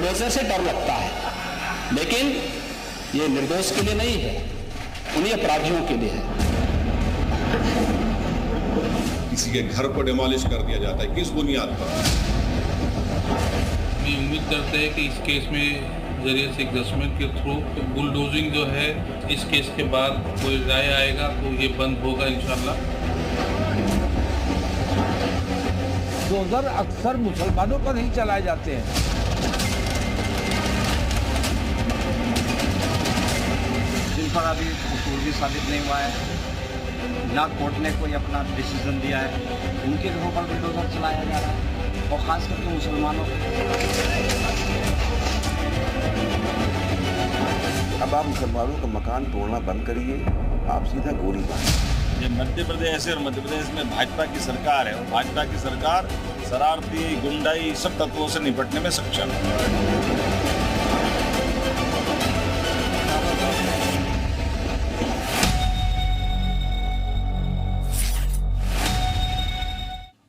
Bulldozer से डर लगता है, लेकिन ये निर्दोष के लिए नहीं है, उन्हीं अपराधियों के लिए है। किसी के घर को डिमोलिश कर दिया जाता है, किस बुनियाद पर? हम उम्मीद करते हैं कि इस केस में जरिए से जजमेंट के थ्रू तो बुलडोजिंग जो है इस केस के बाद कोई राय आएगा तो ये बंद होगा इंशाल्लाह। बुलडोजर अक्सर मुसलमानों पर ही चलाए जाते हैं। जिन पर अभी कसूर भी साबित नहीं हुआ है, ना कोर्ट ने कोई अपना डिसीजन दिया है, उनके घरों पर बुलडोजर चलाया जा रहा है और खास करके मुसलमानों अब आप मुसलमानों का मकान तोड़ना बंद करिए, आप सीधा गोली मारिए। ये मध्य प्रदेश है और मध्य प्रदेश में भाजपा की सरकार है और भाजपा की सरकार शरारती गुंडाई सब तत्वों से निपटने में सक्षम है।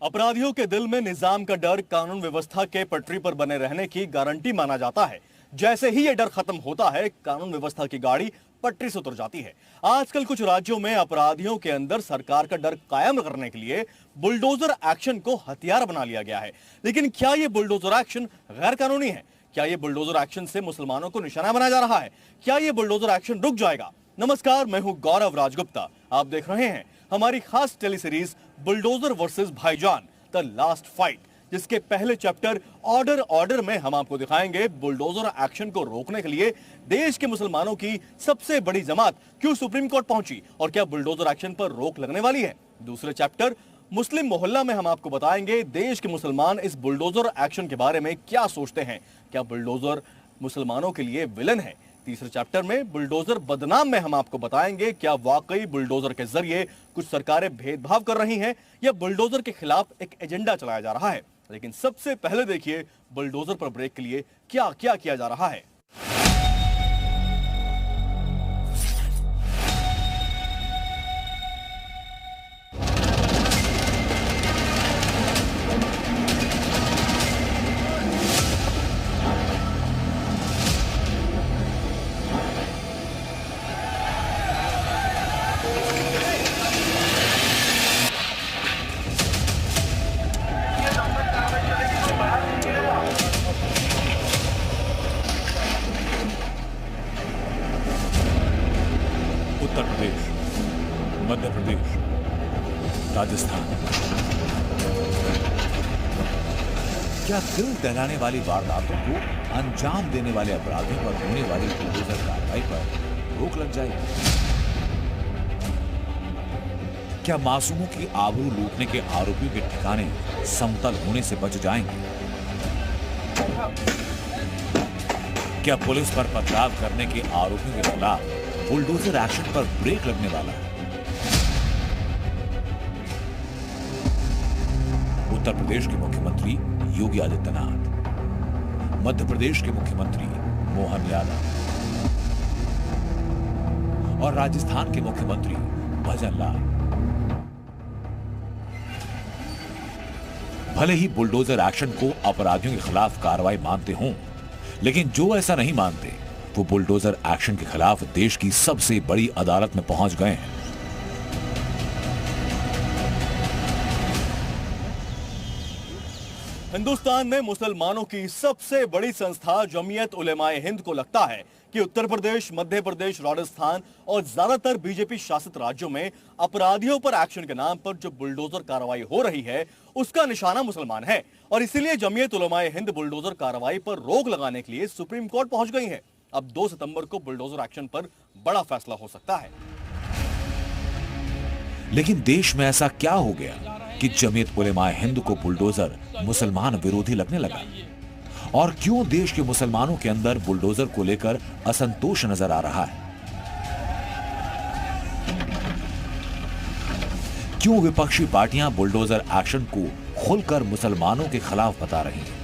अपराधियों के दिल में निजाम का डर कानून व्यवस्था के पटरी पर बने रहने की गारंटी माना जाता है। जैसे ही यह डर खत्म होता है, कानून व्यवस्था की गाड़ी पटरी से उतर जाती है। आजकल कुछ राज्यों में अपराधियों के अंदर सरकार का डर कायम करने के लिए बुलडोजर एक्शन को हथियार बना लिया गया है। लेकिन क्या यह बुलडोजर एक्शन गैर कानूनी है? क्या यह बुलडोजर एक्शन से मुसलमानों को निशाना बनाया जा रहा है? क्या यह बुलडोजर एक्शन रुक जाएगा? नमस्कार, मैं हूं गौरव राजगुप्ता। आप देख रहे हैं हमारी खास टेली सीरीज बुलडोजर वर्सेस भाईजान द लास्ट फाइट, जिसके पहले चैप्टर ऑर्डर में हम आपको दिखाएंगे बुलडोजर एक्शन को रोकने के लिए देश के मुसलमानों की सबसे बड़ी जमात क्यों सुप्रीम कोर्ट पहुंची और क्या बुलडोजर एक्शन पर रोक लगने वाली है। दूसरे चैप्टर मुस्लिम मोहल्ला में हम आपको बताएंगे देश के मुसलमान इस बुलडोजर एक्शन के बारे में क्या सोचते हैं। क्या बुलडोजर मुसलमानों के लिए विलन है? तीसरे चैप्टर में बुलडोजर बदनाम में हम आपको बताएंगे क्या वाकई बुलडोजर के जरिए कुछ सरकारें भेदभाव कर रही हैं या बुलडोजर के खिलाफ एक एजेंडा चलाया जा रहा है। लेकिन सबसे पहले देखिए बुलडोजर पर ब्रेक के लिए क्या क्या किया जा रहा है। उत्तर प्रदेश, मध्य प्रदेश, राजस्थान। क्या दिल दहलाने वाली वारदातों को अंजाम देने वाले अपराधियों पर होने वाली बुलडोजर कार्रवाई पर रोक लग जाएगी? क्या मासूमों की आबरू लूटने के आरोपियों के ठिकाने समतल होने से बच जाएंगे? क्या पुलिस पर पथराव करने के आरोपियों के खिलाफ बुलडोजर एक्शन पर ब्रेक लगने वाला है? उत्तर प्रदेश के मुख्यमंत्री योगी आदित्यनाथ, मध्य प्रदेश के मुख्यमंत्री मोहन यादव और राजस्थान के मुख्यमंत्री भजन लाल भले ही बुलडोजर एक्शन को अपराधियों के खिलाफ कार्रवाई मानते हों, लेकिन जो ऐसा नहीं मानते वो बुलडोजर एक्शन के खिलाफ देश की सबसे बड़ी अदालत में पहुंच गए हैं। हिंदुस्तान में मुसलमानों की सबसे बड़ी संस्था जमीयत उलेमाए हिंद को लगता है कि उत्तर प्रदेश, मध्य प्रदेश, राजस्थान और ज्यादातर बीजेपी शासित राज्यों में अपराधियों पर एक्शन के नाम पर जो बुलडोजर कार्रवाई हो रही है उसका निशाना मुसलमान है और इसीलिए जमीयत उलेमाए हिंद बुलडोजर कार्रवाई पर रोक लगाने के लिए सुप्रीम कोर्ट पहुंच गई है। अब 2 सितंबर को बुलडोजर एक्शन पर बड़ा फैसला हो सकता है। लेकिन देश में ऐसा क्या हो गया कि जमीयत उलेमाए हिंद को बुलडोजर मुसलमान विरोधी लगने लगा? और क्यों देश के मुसलमानों के अंदर बुलडोजर को लेकर असंतोष नजर आ रहा है? क्यों विपक्षी पार्टियां बुलडोजर एक्शन को खुलकर मुसलमानों के खिलाफ बता रही हैं?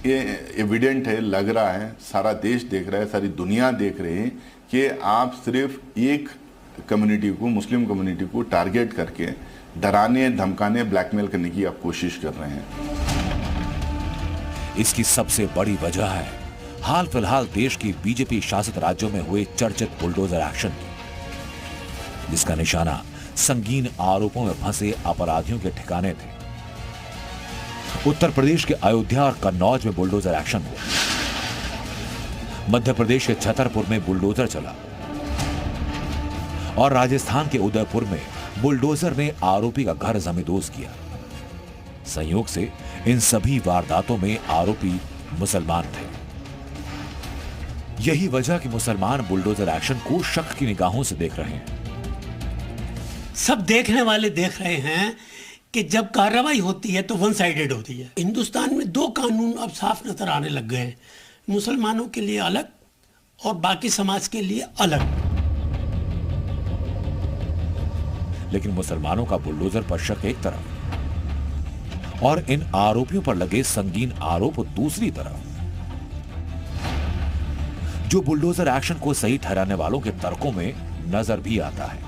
ये एविडेंट है, लग रहा है, सारा देश देख रहा है, सारी दुनिया देख रही है कि आप सिर्फ एक कम्युनिटी को, मुस्लिम कम्युनिटी को टारगेट करके डराने, धमकाने, ब्लैकमेल करने की आप कोशिश कर रहे हैं। इसकी सबसे बड़ी वजह है हाल फिलहाल देश की बीजेपी शासित राज्यों में हुए चर्चित बुलडोजर एक्शन की, जिसका निशाना संगीन आरोपों में फंसे अपराधियों के ठिकाने थे। उत्तर प्रदेश के अयोध्या और कन्नौज में बुलडोजर एक्शन हुआ, मध्य प्रदेश के छतरपुर में बुलडोजर चला और राजस्थान के उदयपुर में बुलडोजर ने आरोपी का घर जमींदोज किया। संयोग से इन सभी वारदातों में आरोपी मुसलमान थे। यही वजह कि मुसलमान बुलडोजर एक्शन को शक की निगाहों से देख रहे हैं। सब देखने वाले देख रहे हैं कि जब कार्रवाई होती है तो वन साइडेड होती है। हिंदुस्तान में दो कानून अब साफ नजर आने लग गए हैं, मुसलमानों के लिए अलग और बाकी समाज के लिए अलग। लेकिन मुसलमानों का बुलडोजर पर शक एक तरफ और इन आरोपियों पर लगे संगीन आरोप दूसरी तरफ। जो बुलडोजर एक्शन को सही ठहराने वालों के तर्कों में नजर भी आता है।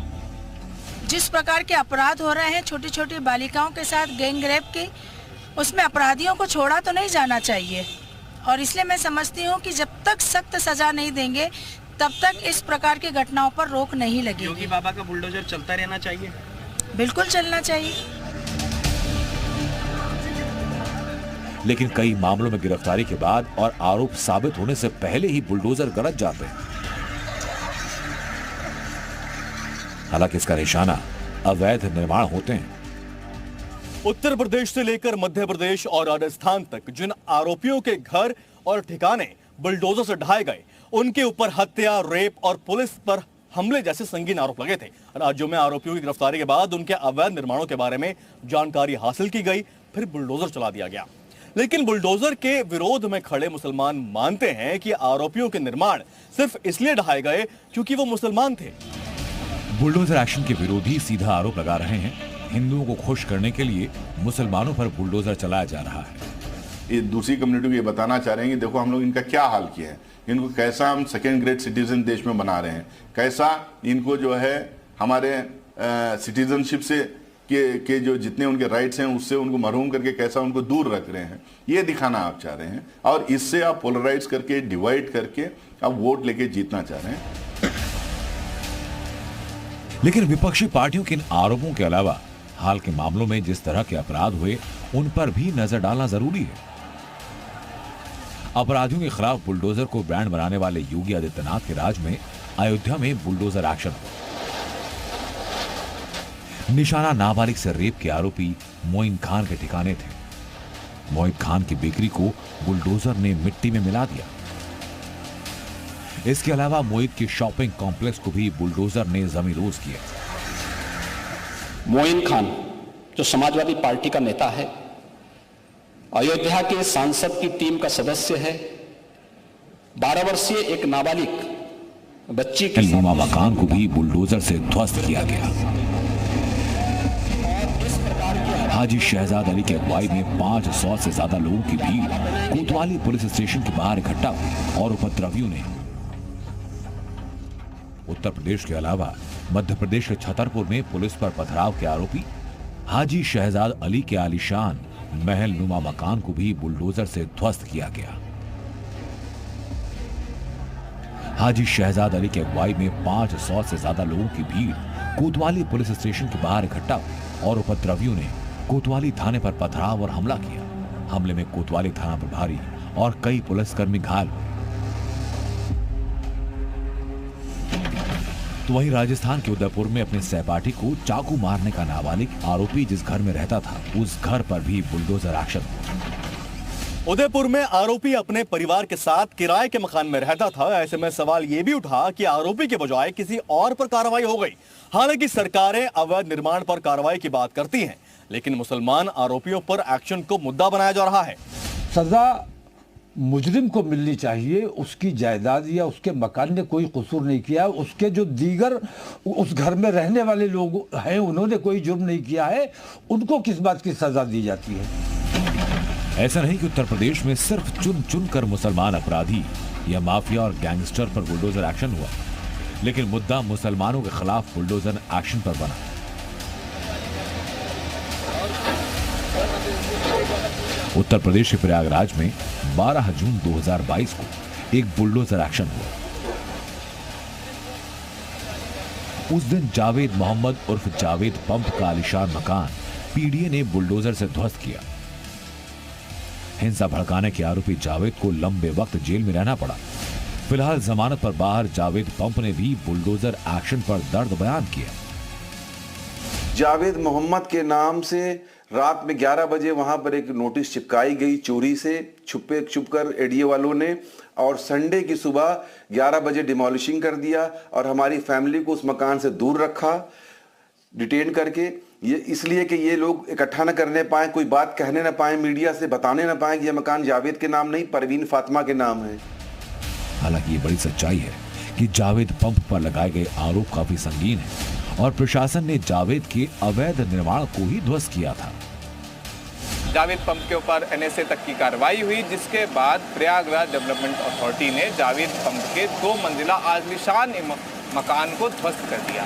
जिस प्रकार के अपराध हो रहे हैं छोटी छोटी बालिकाओं के साथ गैंग रेप के, उसमें अपराधियों को छोड़ा तो नहीं जाना चाहिए और इसलिए मैं समझती हूँ कि जब तक सख्त सजा नहीं देंगे तब तक इस प्रकार की घटनाओं पर रोक नहीं लगेगी। योगी बाबा का बुलडोजर चलता रहना चाहिए। बिल्कुल चलना चाहिए। लेकिन कई मामलों में गिरफ्तारी के बाद और आरोप साबित होने से पहले ही बुलडोजर गलत जाते हैं। हालांकि इसका निशाना अवैध निर्माण होते हैं। उत्तर प्रदेश से लेकर मध्य प्रदेश और राजस्थान तक जिन आरोपियों के घर और ठिकाने बुलडोजर से ढाए गए, उनके ऊपर हत्या, रेप और पुलिस पर हमले जैसे संगीन आरोप लगे थे। राज्यों में आरोपियों की गिरफ्तारी के बाद उनके अवैध निर्माणों के बारे में जानकारी हासिल की गई, फिर बुलडोजर चला दिया गया। लेकिन बुलडोजर के विरोध में खड़े मुसलमान मानते हैं कि आरोपियों के निर्माण सिर्फ इसलिए ढाए गए क्योंकि वो मुसलमान थे। बुलडोजर एक्शन के विरोधी सीधा आरोप लगा रहे हैं हिंदुओं को खुश करने के लिए मुसलमानों पर बुलडोजर चलाया जा रहा है। ये दूसरी कम्युनिटी को ये बताना चाह रहे हैं कि देखो हम लोग इनका क्या हाल किया है, इनको कैसा हम सेकेंड ग्रेड सिटीजन देश में बना रहे हैं, कैसा इनको जो है हमारे सिटीजनशिप से के जो जितने उनके राइट्स हैं उससे उनको महरूम करके कैसा उनको दूर रख रहे हैं, ये दिखाना आप चाह रहे हैं। और इससे आप पोलराइज करके, डिवाइड करके आप वोट लेके जीतना चाह रहे हैं। लेकिन विपक्षी पार्टियों के इन आरोपों के अलावा हाल के मामलों में जिस तरह के अपराध हुए उन पर भी नजर डालना जरूरी है। अपराधियों के खिलाफ बुलडोजर को ब्रांड बनाने वाले योगी आदित्यनाथ के राज में अयोध्या में बुलडोजर एक्शन हुआ। निशाना नाबालिग से रेप के आरोपी मोइन खान के ठिकाने थे। मोइन खान की बेकरी को बुलडोजर ने मिट्टी में मिला दिया। इसके अलावा मोइन के शॉपिंग कॉम्प्लेक्स को भी बुलडोजर ने जमींदोज किया। मोइन खान जो समाजवादी पार्टी का नेता है, अयोध्या के सांसद की टीम का सदस्य है, 12 वर्षीय एक नाबालिग बच्ची के नुमा मकान को भी बुलडोजर से ध्वस्त किया गया। हाजी शहजाद अली की अगुवाई में 500 से ज्यादा लोगों की भीड़ कोतवाली पुलिस स्टेशन के बाहर इकट्ठा हुई और उपद्रवियों ने उत्तर प्रदेश के अलावा मध्य प्रदेश के छतरपुर में पुलिस पर पथराव के आरोपी हाजी शहजाद अली के आलीशान महल नुमा मकान को भी बुलडोजर से ध्वस्त किया गया। हाजी शहजाद अली की अगुवाई में 500 से ज्यादा लोगों की भीड़ कोतवाली पुलिस स्टेशन के बाहर इकट्ठा हुई और उपद्रवियों ने कोतवाली थाने पर पथराव और हमला किया। हमले में कोतवाली थाना प्रभारी और कई पुलिसकर्मी घायल हुए। तो वहीं राजस्थान के उदयपुर में अपने सहपाठी को चाकू मारने का नाबालिग आरोपी जिस घर में रहता था, उस घर पर भी बुलडोजर एक्शन हुआ। उदयपुर में आरोपी अपने परिवार के साथ किराए के मकान में रहता था। ऐसे में सवाल यह भी उठा कि आरोपी के बजाय किसी और पर कार्रवाई हो गई। हालांकि सरकारें अवैध निर्माण पर कार्रवाई की बात करती हैं, लेकिन मुसलमान आरोपियों पर एक्शन को मुद्दा बनाया जा रहा है। सजा मुजरिम को मिलनी चाहिए। उसकी जायदाद या उसके मकान ने कोई कसूर नहीं किया, उसके जो दीगर उस घर में रहने वाले लोग हैं उन्होंने कोई जुर्म नहीं किया है, उनको किस बात की सजा दी जाती है। ऐसा नहीं कि उत्तर प्रदेश में सिर्फ चुन चुन कर मुसलमान अपराधी या माफिया और गैंगस्टर पर बुलडोजर एक्शन हुआ, लेकिन मुद्दा मुसलमानों के खिलाफ बुलडोजर एक्शन पर बना। उत्तर प्रदेश के प्रयागराज में 12 जून 2022 को एक बुलडोजर एक्शन हुआ। उस दिन जावेद मोहम्मद उर्फ जावेद पंप का आलीशान मकान पीडीए ने बुलडोजर से ध्वस्त किया। हिंसा भड़काने के आरोपी जावेद को लंबे वक्त जेल में रहना पड़ा। फिलहाल जमानत पर बाहर जावेद पंप ने भी बुलडोजर एक्शन पर दर्द बयान किया। जावेद मोहम्मद के नाम से रात में 11 बजे वहां पर एक नोटिस चिपकाई गई चोरी से छुपकर एडीए वालों ने, और संडे की सुबह 11 बजे डिमोलिशिंग कर दिया और हमारी फैमिली को उस मकान से दूर रखा डिटेन करके, ये इसलिए कि ये लोग इकट्ठा न करने पाए, कोई बात कहने न पाए, मीडिया से बताने न पाए कि यह मकान जावेद के नाम नहीं परवीन फातिमा के नाम है। हालांकि ये बड़ी सच्चाई है कि जावेद पंप पर लगाए गए आरोप काफी संगीन है और प्रशासन ने जावेद के अवैध निर्माण को ही ध्वस्त किया था। जावेद पंप के ऊपर एनएसए तक की कार्रवाई हुई, जिसके बाद प्रयागराज डेवलपमेंट अथॉरिटी ने जावेद पंप के 2 मंजिला आलीशान मकान को ध्वस्त कर दिया।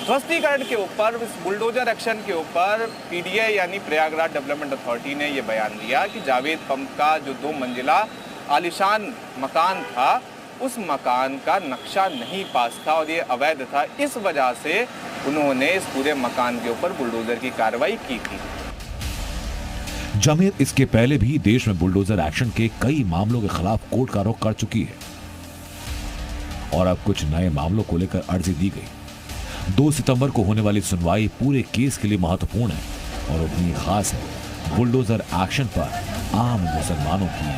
ध्वस्तीकरण के ऊपर, इस बुलडोजर एक्शन के ऊपर पीडीए यानी प्रयागराज डेवलपमेंट अथॉरिटी ने यह बयान दिया कि जावेद पंप का जो 2 मंजिला आलीशान मकान था, उस मकान का नक्शा नहीं पास था और ये अवैध था। इस वजह से उन्होंने इस पूरे मकान के ऊपर बुलडोजर की कार्रवाई की थी। जमीयत इसके पहले भी देश में बुलडोजर एक्शन के कई मामलों के खिलाफ कोर्ट का रुख कर चुकी है और अब कुछ नए मामलों को लेकर अर्जी दी गई। 2 सितंबर को होने वाली सुनवाई पूरे केस के लिए महत्वपूर्ण है और उतनी खास है बुलडोजर एक्शन पर आम मुसलमानों की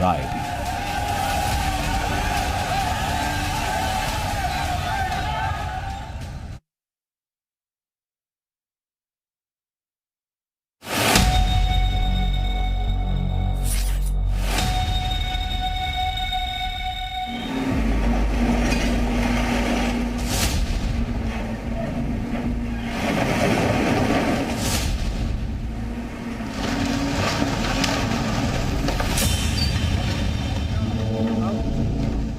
राय भी।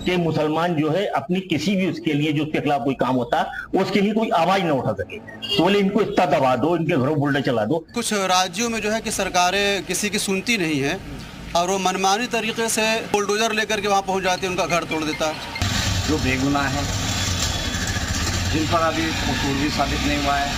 कि मुसलमान जो है अपनी किसी भी उसके लिए जो उसके खिलाफ कोई काम होता है उसके लिए कोई आवाज ना उठा सके, तो बोले इनको इतना दबा दो, इनके घरों बुलडोजर चला दो। कुछ राज्यों में जो है कि सरकारें किसी की सुनती नहीं है और वो मनमानी तरीके से बुलडोजर लेकर के वहाँ पहुँच जाती है, उनका घर तोड़ देता है। जो बेगुनाह है, जिन पर अभी कसूर भी साबित नहीं हुआ है,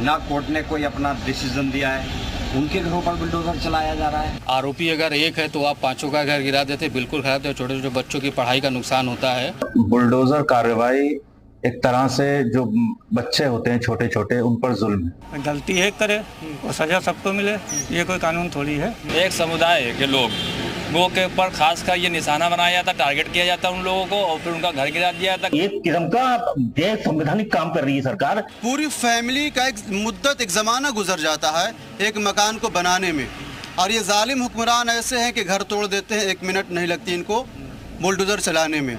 ना कोर्ट ने कोई अपना डिसीजन दिया है, उनके घरों पर बुलडोजर चलाया जा रहा है। आरोपी अगर एक है तो आप 5 का घर गिरा देते, बिल्कुल खराब है। छोटे छोटे बच्चों की पढ़ाई का नुकसान होता है। बुलडोजर कार्रवाई एक तरह से जो बच्चे होते हैं छोटे छोटे, उन पर जुल्म है। गलती एक करे और सजा सबको मिले, ये कोई कानून थोड़ी है। एक समुदाय के लोग वो के ऊपर खास कर ये निशाना बनाया जाता, टारगेट किया जाता उन लोगों को और फिर उनका घर गिरा दिया जाता। एक किस्म का देश संवैधानिक काम कर रही है सरकार। पूरी फैमिली का एक मुद्दत, एक जमाना गुजर जाता है एक मकान को बनाने में, और ये जालिम हुक्मरान ऐसे हैं कि घर तोड़ देते हैं, 1 मिनट नहीं लगती इनको बुलडोजर चलाने में।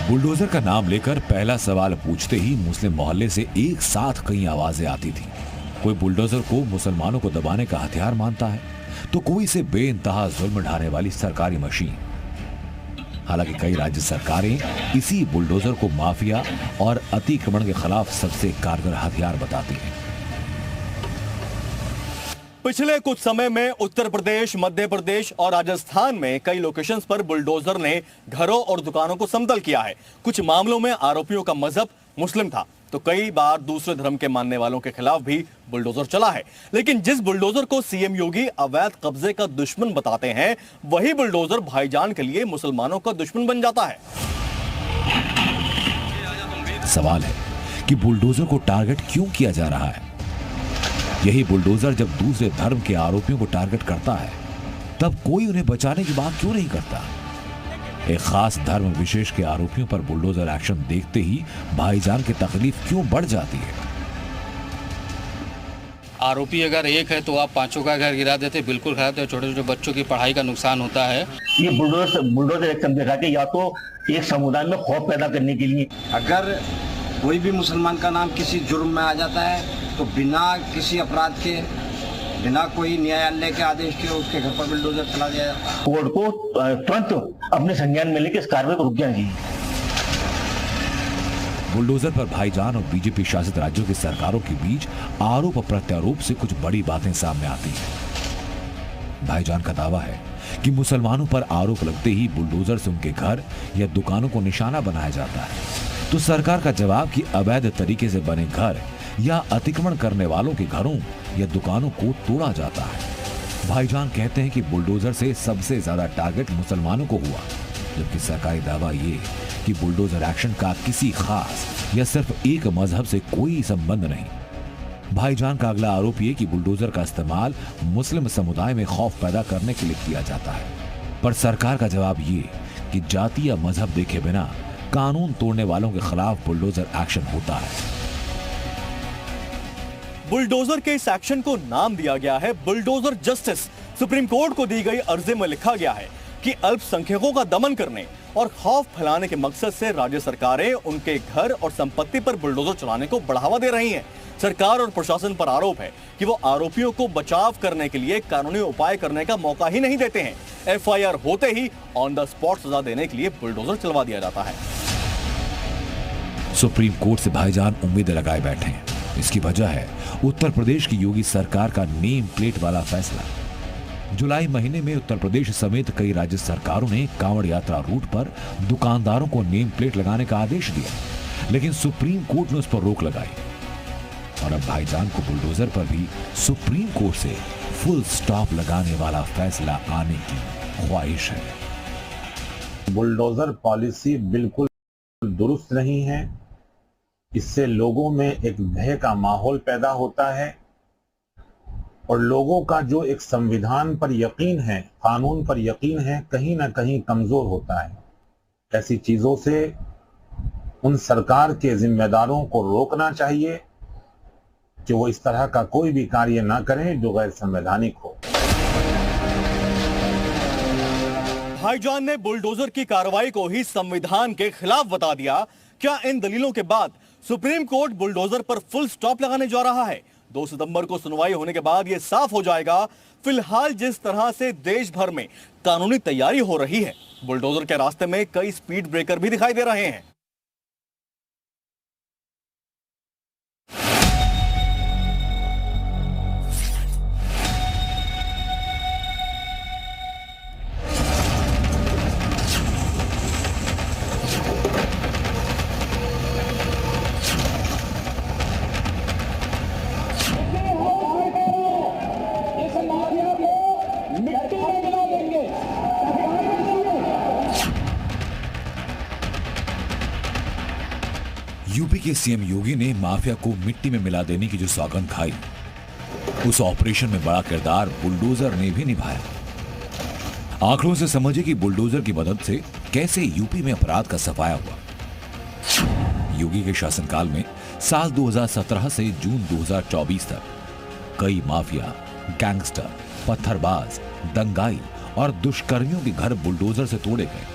बुलडोजर का नाम लेकर पहला सवाल पूछते ही मुस्लिम मोहल्ले से एक साथ कई आवाजें आती थी। कोई बुलडोजर को मुसलमानों को दबाने का हथियार मानता है तो कोई इसे बेइंतहा जुल्म ढाने वाली सरकारी मशीन। हालांकि कई राज्य सरकारें इसी बुलडोजर को माफिया और अतिक्रमण के खिलाफ सबसे कारगर हथियार बताती हैं। पिछले कुछ समय में उत्तर प्रदेश, मध्य प्रदेश और राजस्थान में कई लोकेशंस पर बुलडोजर ने घरों और दुकानों को समतल किया है। कुछ मामलों में आरोपियों का मजहब मुस्लिम था तो कई बार दूसरे धर्म के मानने वालों के खिलाफ भी बुलडोजर चला है। लेकिन जिस बुलडोजर को सीएम योगी अवैध कब्जे का दुश्मन बताते हैं, वही बुलडोजर भाईजान के लिए मुसलमानों का दुश्मन बन जाता है। सवाल है कि बुलडोजर को टारगेट क्यों किया जा रहा है? यही बुलडोजर जब दूसरे धर्म के आरोपियों को टारगेट करता है तब कोई उन्हें बचाने की बात क्यों नहीं करता? एक खास धर्म विशेष के आरोपियों पर बुलडोजर एक्शन देखते ही भाईजान की तकलीफ क्यों बढ़ जाती है? आरोपी अगर एक है तो आप 5 का घर गिरा देते, बिल्कुल खराब है। छोटे छोटे बच्चों की पढ़ाई का नुकसान होता है। ये बुलडोजर एक्शन देखा कि या तो एक समुदाय में खौफ पैदा करने के लिए, अगर कोई भी मुसलमान का नाम किसी जुर्म में आ जाता है तो बिना किसी अपराध के, बिना कोई न्यायालय के आदेश के उसके घर पर बुलडोजर चला दिया जाता है। कोर्ट को तुरंत अपने संज्ञान में लेकर इस कार्रवाई को रुक जाना चाहिए। बुलडोजर पर भाईजान और बीजेपी शासित राज्यों की सरकारों के बीच आरोप और प्रत्यारोप से कुछ बड़ी बातें सामने आती हैं। भाईजान का दावा है कि मुसलमानों पर आरोप लगते ही बुलडोजर से उनके घर या दुकानों को निशाना बनाया जाता है, तो सरकार का जवाब कि अवैध तरीके से बने घर या अतिक्रमण करने वालों के घरों या दुकानों को तोड़ा जाता है। भाईजान कहते हैं कि बुलडोजर से सबसे ज्यादा टारगेट मुसलमानों को हुआ, जबकि सरकारी दावा ये कि बुलडोजर एक्शन का किसी खास या सिर्फ एक मजहब से कोई संबंध नहीं। भाईजान का अगला आरोप ये कि बुलडोजर का इस्तेमाल मुस्लिम समुदाय में खौफ पैदा करने के लिए किया जाता है, पर सरकार का जवाब ये कि जाति या मजहब देखे बिना कानून तोड़ने वालों के खिलाफ बुलडोजर एक्शन होता है। बुलडोजर के इस एक्शन को नाम दिया गया है बुलडोजर जस्टिस। सुप्रीम कोर्ट को दी गई अर्जी में लिखा गया है कि अल्पसंख्यकों का दमन करने और खौफ फैलाने के मकसद से राज्य सरकारें उनके घर और संपत्ति पर बुलडोजर चलाने को बढ़ावा दे रही हैं। सरकार और प्रशासन पर आरोप है कि वो आरोपियों को बचाव करने के लिए कानूनी उपाय करने का मौका ही नहीं देते हैं। एफआईआर होते ही ऑन द स्पॉट सजा देने के लिए बुलडोजर चलवा दिया जाता है। सुप्रीम कोर्ट से भाईजान उम्मीदें लगाए बैठे हैं। इसकी वजह है उत्तर प्रदेश की योगी सरकार का नेम प्लेट वाला फैसला। जुलाई महीने में उत्तर प्रदेश समेत कई राज्य सरकारों ने कांवड़ यात्रा रूट पर दुकानदारों को नेम प्लेट लगाने का आदेश दिया, लेकिन सुप्रीम कोर्ट ने उस पर रोक लगाई और अब भाईजान को बुलडोजर पर भी सुप्रीम कोर्ट से फुल स्टॉप लगाने वाला फैसला आने की ख्वाहिश है। बुलडोजर पॉलिसी बिल्कुल दुरुस्त नहीं है। इससे लोगों में एक भय का माहौल पैदा होता है और लोगों का जो एक संविधान पर यकीन है, कानून पर यकीन है, कहीं ना कहीं कमजोर होता है। ऐसी चीजों से उन सरकार के जिम्मेदारों को रोकना चाहिए कि वो इस तरह का कोई भी कार्य ना करें जो गैर संवैधानिक हो। भाईजान ने बुलडोजर की कार्रवाई को ही संविधान के खिलाफ बता दिया। क्या इन दलीलों के बाद सुप्रीम कोर्ट बुलडोजर पर फुल स्टॉप लगाने जा रहा है? 2 सितंबर को सुनवाई होने के बाद यह साफ हो जाएगा। फिलहाल जिस तरह से देश भर में कानूनी तैयारी हो रही है, बुलडोजर के रास्ते में कई स्पीड ब्रेकर भी दिखाई दे रहे हैं। यूपी के सीएम योगी ने माफिया को मिट्टी में मिला देने की जो सौगंध खाई, उस ऑपरेशन में बड़ा किरदार बुलडोजर ने भी निभाया। आंकड़ों से समझे कि बुलडोजर की मदद से कैसे यूपी में अपराध का सफाया हुआ। योगी के शासनकाल में साल 2017 से जून 2024 तक कई माफिया, गैंगस्टर, पत्थरबाज, दंगाई और दुष्कर्मियों के घर बुलडोजर से तोड़े गए।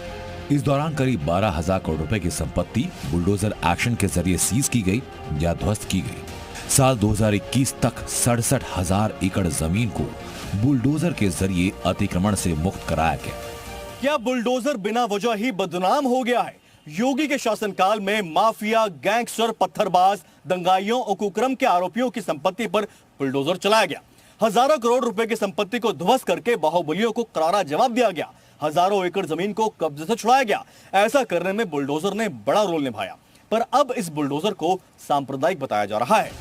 इस दौरान करीब 12,000 करोड़ रुपए की संपत्ति बुलडोजर एक्शन के जरिए सीज की गई या ध्वस्त की गई। साल 2021 तक 67,000 एकड़ जमीन को बुलडोजर के जरिए अतिक्रमण से मुक्त कराया गया। क्या बुलडोजर बिना वजह ही बदनाम हो गया है? योगी के शासनकाल में माफिया, गैंगस्टर, पत्थरबाज, दंगाइयों और कुकर्म के आरोपियों की संपत्ति पर बुलडोजर चलाया गया। हजारों करोड़ रुपए की संपत्ति को ध्वस्त करके बाहुबलियों को करारा जवाब दिया गया। हजारों एकड़ जमीन को कब्जे से छुड़ाया गया। ऐसा करने में बुलडोजर ने बड़ा रोल निभाया, पर अब इस बुलडोजर को सांप्रदायिक बताया जा रहा है।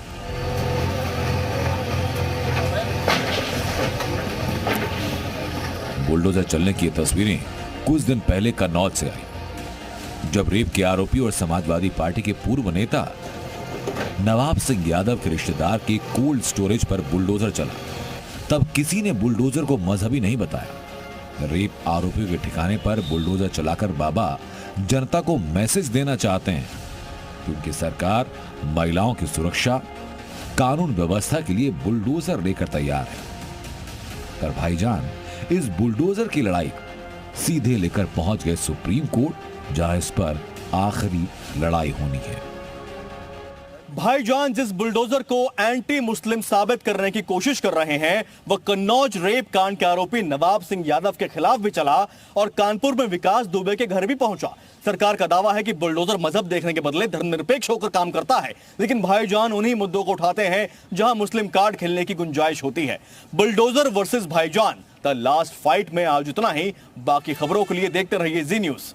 बुलडोजर चलने की तस्वीरें कुछ दिन पहले कन्नौज से आई, जब रेप के आरोपी और समाजवादी पार्टी के पूर्व नेता नवाब सिंह यादव के रिश्तेदार के कोल्ड स्टोरेज पर बुलडोजर चला। तब किसी ने बुलडोजर को मजहबी नहीं बताया। रेप आरोपियों के ठिकाने पर बुलडोजर चलाकर बाबा जनता को मैसेज देना चाहते हैं कि उनकी सरकार महिलाओं की सुरक्षा, कानून व्यवस्था के लिए बुलडोजर लेकर तैयार है। पर भाईजान इस बुलडोजर की लड़ाई सीधे लेकर पहुंच गए सुप्रीम कोर्ट, जहां इस पर आखिरी लड़ाई होनी है। भाईजान जिस बुलडोजर को एंटी मुस्लिम साबित करने की कोशिश कर रहे हैं वह कन्नौज रेप कांड के आरोपी नवाब सिंह यादव के खिलाफ भी चला और कानपुर में विकास दुबे के घर भी पहुंचा। सरकार का दावा है कि बुलडोजर मजहब देखने के बदले धर्मनिरपेक्ष होकर काम करता है, लेकिन भाईजान उन्हीं मुद्दों को उठाते हैं जहां मुस्लिम कार्ड खेलने की गुंजाइश होती है। बुलडोजर वर्सेस भाईजान द लास्ट फाइट में आज इतना ही। बाकी खबरों के लिए देखते रहिए जी न्यूज।